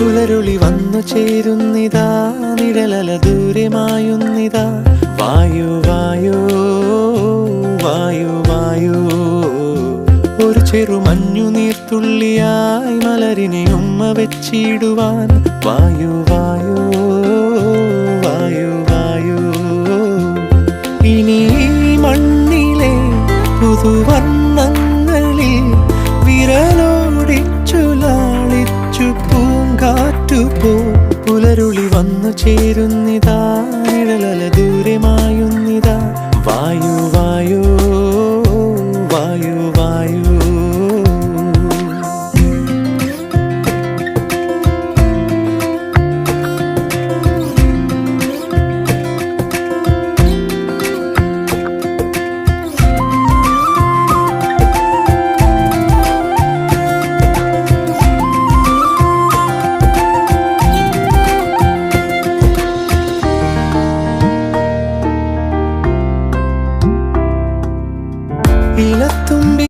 പുലരുളി വന്നു ചേരുന്നിതാ, നിഴലല ദൂരെ മായുന്നിതാ. വായു വായു വായു വായു, ഒരു ചെറു മഞ്ഞു നീർത്തുള്ളിയായി മലരിനെ ഉമ്മ വെച്ചിടുവാൻ. വായു വായു വായു വായു, ഇനി മണ്ണിലെ പുതുവർണ്ണങ്ങളിൽ വിരലോടിച്ചു ലാളിച്ചു പൂങ്കാറ്റുപോ. പുലരുളി വന്നു ചേരുന്നിതാ, നിഴലല ദൂരെ മായുന്നിതാ. വായു വായു വായു വായു. ഇലത്തുമ്പി